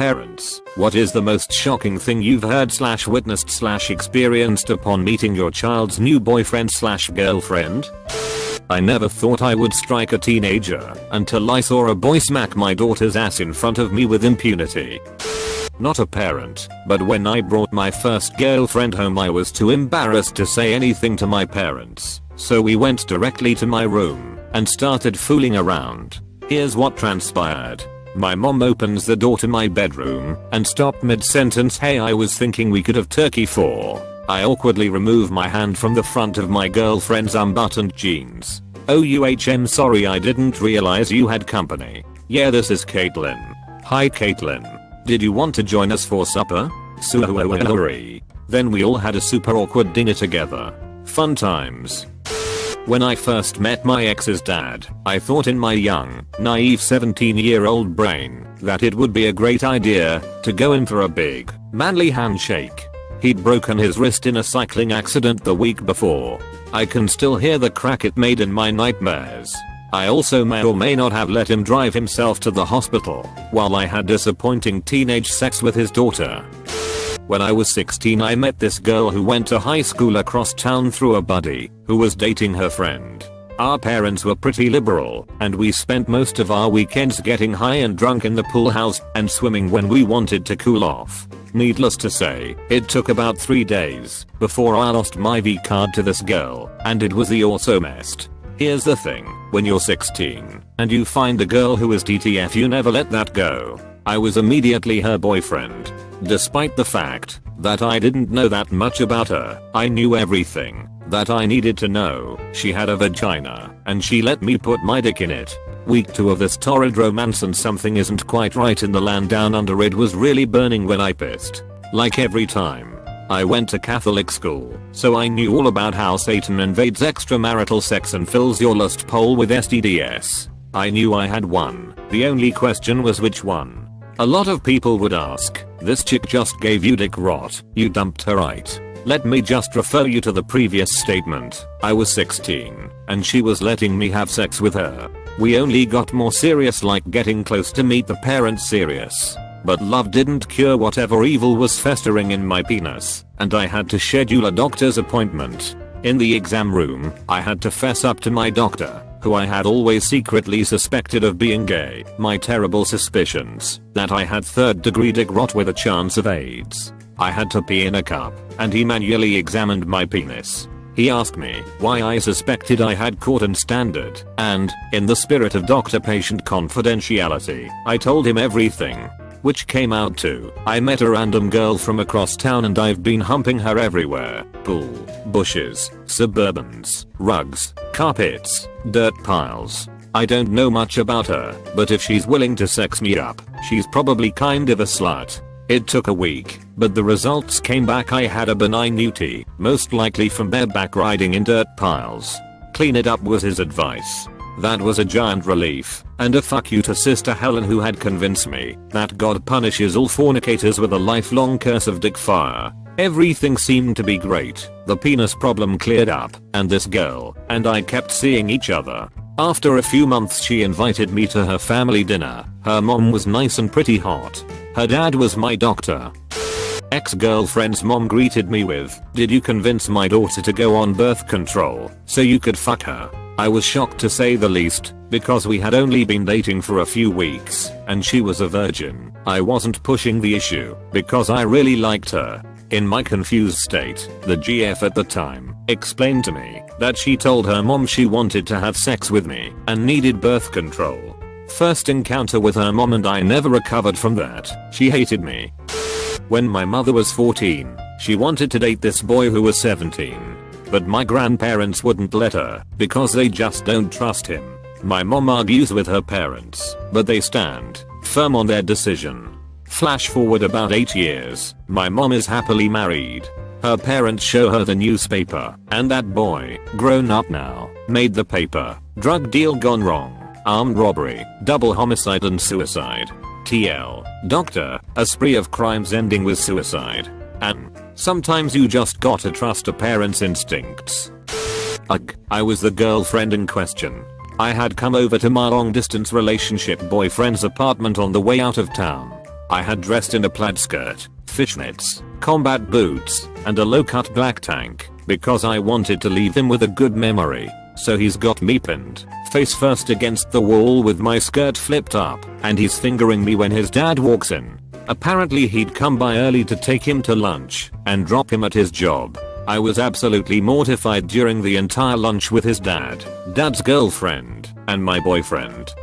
parents, what is the most shocking thing you've heard/witnessed/experienced upon meeting your child's new boyfriend/girlfriend? I never thought I would strike a teenager until I saw a boy smack my daughter's ass in front of me with impunity. Not a parent, but when I brought my first girlfriend home I was too embarrassed to say anything to my parents, so we went directly to my room and started fooling around. Here's what transpired. My mom opens the door to my bedroom and stopped mid-sentence. "Hey, I was thinking we could have turkey for." I awkwardly remove my hand from the front of my girlfriend's unbuttoned jeans. Sorry, I didn't realize you had company. Yeah, this is Caitlin. Hi Caitlin. Did you want to join us for supper? Sorry. Then we all had a super awkward dinner together. Fun times. When I first met my ex's dad, I thought in my young, naive 17-year-old brain that it would be a great idea to go in for a big, manly handshake. He'd broken his wrist in a cycling accident the week before. I can still hear the crack it made in my nightmares. I also may or may not have let him drive himself to the hospital while I had disappointing teenage sex with his daughter. When I was 16 I met this girl who went to high school across town through a buddy who was dating her friend. Our parents were pretty liberal and we spent most of our weekends getting high and drunk in the pool house and swimming when we wanted to cool off. Needless to say, it took about 3 days before I lost my V card to this girl, and it was the awesomest. Here's the thing, when you're 16 and you find a girl who is TTF, you never let that go. I was immediately her boyfriend. Despite the fact that I didn't know that much about her, I knew everything that I needed to know. She had a vagina, and she let me put my dick in it. Week 2 of this torrid romance, and something isn't quite right in the land down under. It was really burning when I pissed. Like every time. I went to Catholic school, so I knew all about how Satan invades extramarital sex and fills your lust hole with STDs. I knew I had one. The only question was which one. A lot of people would ask, "This chick just gave you dick rot, you dumped her, right?" Let me just refer you to the previous statement. I was 16, and she was letting me have sex with her. We only got more serious, like getting close to meet the parents serious. But love didn't cure whatever evil was festering in my penis, and I had to schedule a doctor's appointment. In the exam room, I had to fess up to my doctor, who I had always secretly suspected of being gay, my terrible suspicions that I had third-degree dick rot with a chance of AIDS. I had to pee in a cup, and he manually examined my penis. He asked me why I suspected I had caught and standard, and, in the spirit of doctor-patient confidentiality, I told him everything. Which came out to, I met a random girl from across town and I've been humping her everywhere. Pool, bushes, suburbans, rugs, carpets, dirt piles. I don't know much about her, but if she's willing to sex me up, she's probably kind of a slut. It took a week, but the results came back. I had a benign UTI, most likely from bareback riding in dirt piles. Clean it up was his advice. That was a giant relief, and a fuck you to Sister Helen, who had convinced me that God punishes all fornicators with a lifelong curse of dick fire. Everything seemed to be great. The penis problem cleared up, and this girl and I kept seeing each other. After a few months she invited me to her family dinner. Her mom was nice and pretty hot. Her dad was my doctor. Ex-girlfriend's mom greeted me with, "Did you convince my daughter to go on birth control so you could fuck her?" I was shocked to say the least, because we had only been dating for a few weeks, and she was a virgin. I wasn't pushing the issue, because I really liked her. In my confused state, the GF at the time explained to me that she told her mom she wanted to have sex with me and needed birth control. First encounter with her mom, and I never recovered from that. She hated me. When my mother was 14, she wanted to date this boy who was 17. But my grandparents wouldn't let her because they just don't trust him. My mom argues with her parents, but they stand firm on their decision. Flash forward about 8 years, my mom is happily married. Her parents show her the newspaper, and that boy, grown up now, made the paper. Drug deal gone wrong, armed robbery, double homicide and suicide. TL, doctor, a spree of crimes ending with suicide. And sometimes you just gotta trust a parent's instincts. Ugh, I was the girlfriend in question. I had come over to my long distance relationship boyfriend's apartment on the way out of town. I had dressed in a plaid skirt, fishnets, combat boots, and a low-cut black tank because I wanted to leave him with a good memory. So he's got me pinned, face first against the wall with my skirt flipped up, and he's fingering me when his dad walks in. Apparently he'd come by early to take him to lunch and drop him at his job. I was absolutely mortified during the entire lunch with his dad's girlfriend, and my boyfriend.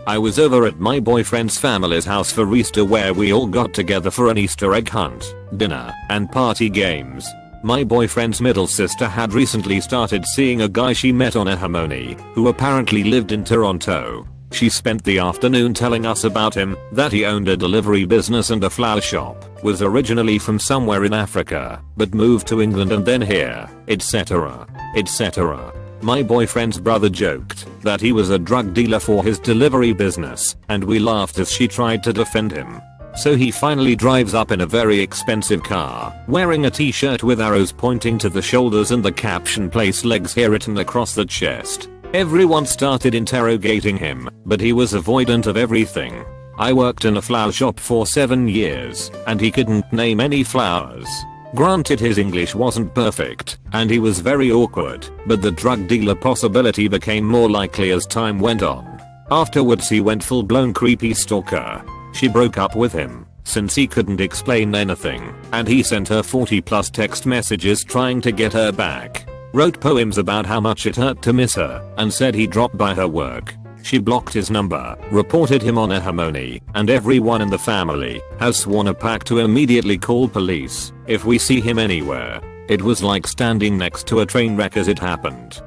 I was over at my boyfriend's family's house for Easter where we all got together for an Easter egg hunt, dinner, and party games. My boyfriend's middle sister had recently started seeing a guy she met on a honeymoon, who apparently lived in Toronto. She spent the afternoon telling us about him, that he owned a delivery business and a flower shop, was originally from somewhere in Africa, but moved to England and then here, etc. etc. My boyfriend's brother joked that he was a drug dealer for his delivery business, and we laughed as she tried to defend him. So he finally drives up in a very expensive car, wearing a t-shirt with arrows pointing to the shoulders and the caption "Place legs here" written across the chest. Everyone started interrogating him, but he was avoidant of everything. I worked in a flower shop for 7 years, and he couldn't name any flowers. Granted, his English wasn't perfect, and he was very awkward, but the drug dealer possibility became more likely as time went on. Afterwards he went full-blown creepy stalker. She broke up with him, since he couldn't explain anything, and he sent her 40+ text messages trying to get her back. Wrote poems about how much it hurt to miss her, and said he dropped by her work. She blocked his number, reported him on a honeymoon, and everyone in the family has sworn a pact to immediately call police if we see him anywhere. It was like standing next to a train wreck as it happened.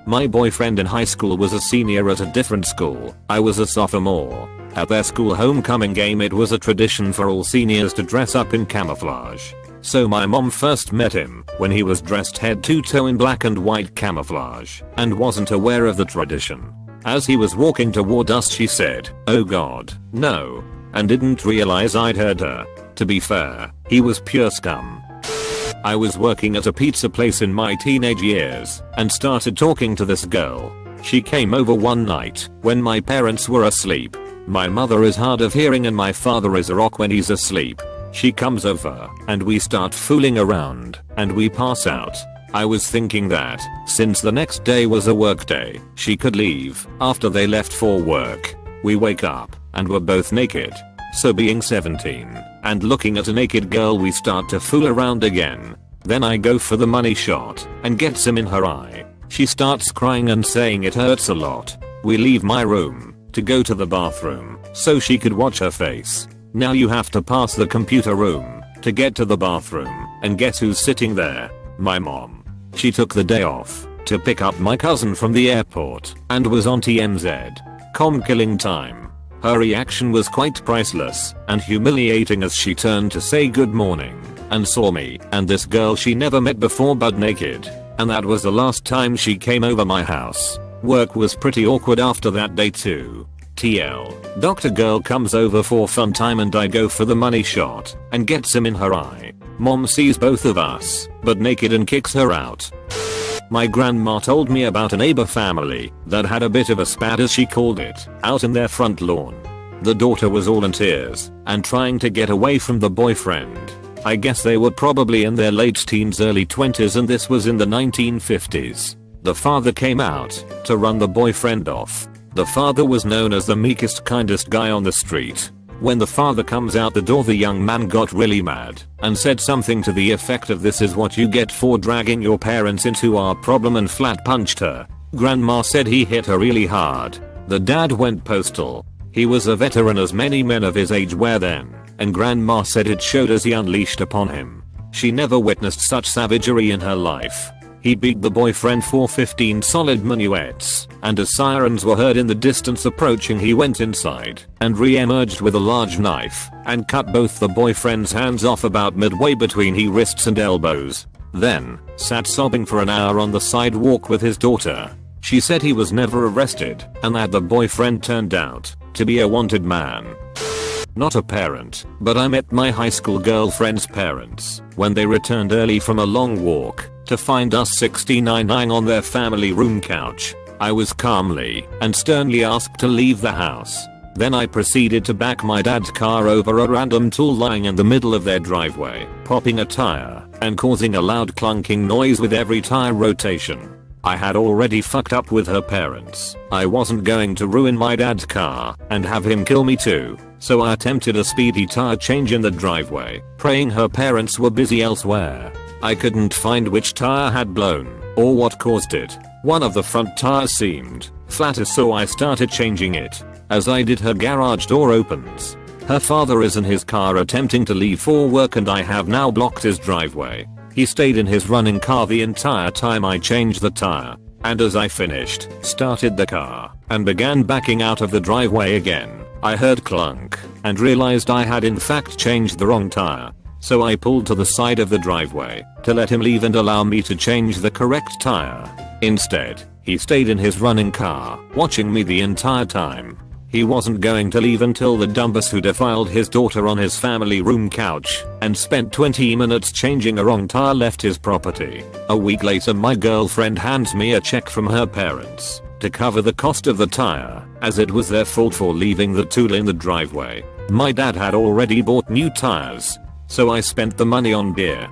My boyfriend in high school was a senior at a different school. I was a sophomore. At their school homecoming game, it was a tradition for all seniors to dress up in camouflage. So my mom first met him when he was dressed head to toe in black and white camouflage and wasn't aware of the tradition. As he was walking toward us, she said, "Oh God, no," and didn't realize I'd heard her. To be fair, he was pure scum. I was working at a pizza place in my teenage years and started talking to this girl. She came over one night when my parents were asleep. My mother is hard of hearing and my father is a rock when he's asleep. She comes over and we start fooling around and we pass out. I was thinking that since the next day was a work day, she could leave after they left for work. We wake up and we're both naked. So being 17 and looking at a naked girl, we start to fool around again. Then I go for the money shot and get some in her eye. She starts crying and saying it hurts a lot. We leave my room to go to the bathroom so she could watch her face. Now you have to pass the computer room to get to the bathroom, and guess who's sitting there? My mom. She took the day off to pick up my cousin from the airport and was on TMZ. Killing time. Her reaction was quite priceless and humiliating as she turned to say good morning and saw me and this girl she never met before but naked. And that was the last time she came over my house. Work was pretty awkward after that day too. TL. Doctor girl comes over for fun time and I go for the money shot and get some in her eye. Mom sees both of us, but naked, and kicks her out. My grandma told me about a neighbor family that had a bit of a spat, as she called it, out in their front lawn. The daughter was all in tears and trying to get away from the boyfriend. I guess they were probably in their late teens, early 20s, and this was in the 1950s. The father came out to run the boyfriend off. The father was known as the meekest, kindest guy on the street. When the father comes out the door, the young man got really mad and said something to the effect of, "This is what you get for dragging your parents into our problem," and flat punched her. Grandma said he hit her really hard. The dad went postal. He was a veteran, as many men of his age were then, and grandma said it showed as he unleashed upon him. She never witnessed such savagery in her life. He beat the boyfriend for 15 solid minuets, and as sirens were heard in the distance approaching, he went inside and re-emerged with a large knife and cut both the boyfriend's hands off about midway between his wrists and elbows. Then sat sobbing for an hour on the sidewalk with his daughter. She said he was never arrested and that the boyfriend turned out to be a wanted man. Not a parent, but I met my high school girlfriend's parents when they returned early from a long walk to find us 69ing on their family room couch. I was calmly and sternly asked to leave the house. Then I proceeded to back my dad's car over a random tool lying in the middle of their driveway, popping a tire and causing a loud clunking noise with every tire rotation. I had already fucked up with her parents. I wasn't going to ruin my dad's car and have him kill me too, so I attempted a speedy tire change in the driveway, praying her parents were busy elsewhere. I couldn't find which tire had blown or what caused it. One of the front tires seemed flatter, so I started changing it. As I did, her garage door opens. Her father is in his car attempting to leave for work, and I have now blocked his driveway. He stayed in his running car the entire time I changed the tire, and as I finished, started the car and began backing out of the driveway again, I heard clunk and realized I had in fact changed the wrong tire. So I pulled to the side of the driveway to let him leave and allow me to change the correct tire. Instead, he stayed in his running car, watching me the entire time. He wasn't going to leave until the dumbass who defiled his daughter on his family room couch and spent 20 minutes changing a wrong tire left his property. A week later, my girlfriend hands me a check from her parents to cover the cost of the tire, as it was their fault for leaving the tool in the driveway. My dad had already bought new tires, so I spent the money on beer.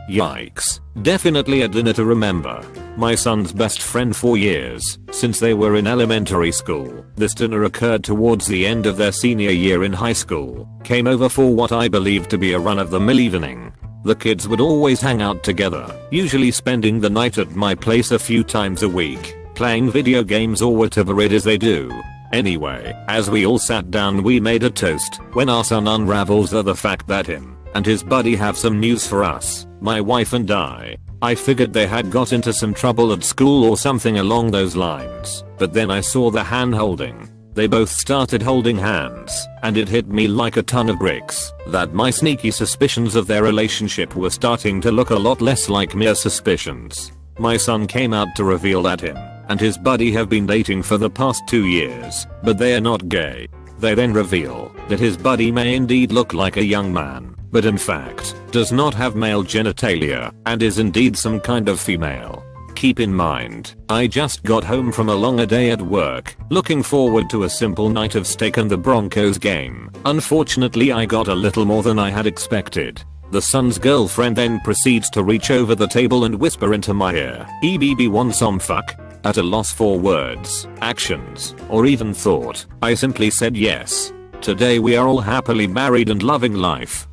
Yikes. Definitely a dinner to remember. My son's best friend for years, since they were in elementary school. This dinner occurred towards the end of their senior year in high school. Came over for what I believed to be a run-of-the-mill evening. The kids would always hang out together, usually spending the night at my place a few times a week, playing video games or whatever it is they do. Anyway, as we all sat down, we made a toast when our son unravels the fact that him and his buddy have some news for us, my wife and I. I figured they had got into some trouble at school or something along those lines, but then I saw the hand holding. They both started holding hands, and it hit me like a ton of bricks that my sneaky suspicions of their relationship were starting to look a lot less like mere suspicions. My son came out to reveal that him and his buddy have been dating for the past 2 years, but they are not gay. They then reveal that his buddy may indeed look like a young man, but in fact does not have male genitalia and is indeed some kind of female. Keep in mind, I just got home from a longer day at work, looking forward to a simple night of steak and the Broncos game. Unfortunately, I got a little more than I had expected. The son's girlfriend then proceeds to reach over the table and whisper into my ear, "EBB want some fuck?" At a loss for words, actions, or even thought, I simply said yes. Today we are all happily married and loving life.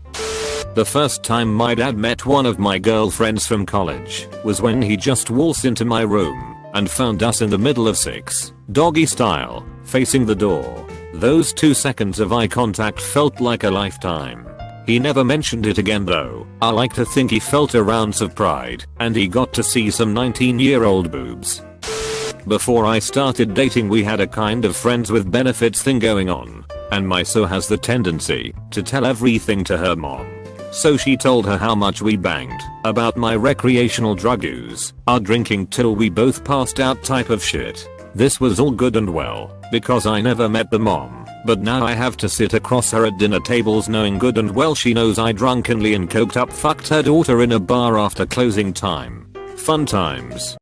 The first time my dad met one of my girlfriends from college was when he just waltzed into my room and found us in the middle of 6, doggy style, facing the door. Those 2 seconds of eye contact felt like a lifetime. He never mentioned it again though. I like to think he felt an ounce of pride and he got to see some 19-year-old boobs. Before I started dating, we had a kind of friends with benefits thing going on, and my so has the tendency to tell everything to her mom. So she told her how much we banged, about my recreational drug use, our drinking till we both passed out type of shit. This was all good and well, because I never met the mom, but now I have to sit across her at dinner tables knowing good and well she knows I drunkenly and coked up fucked her daughter in a bar after closing time. Fun times.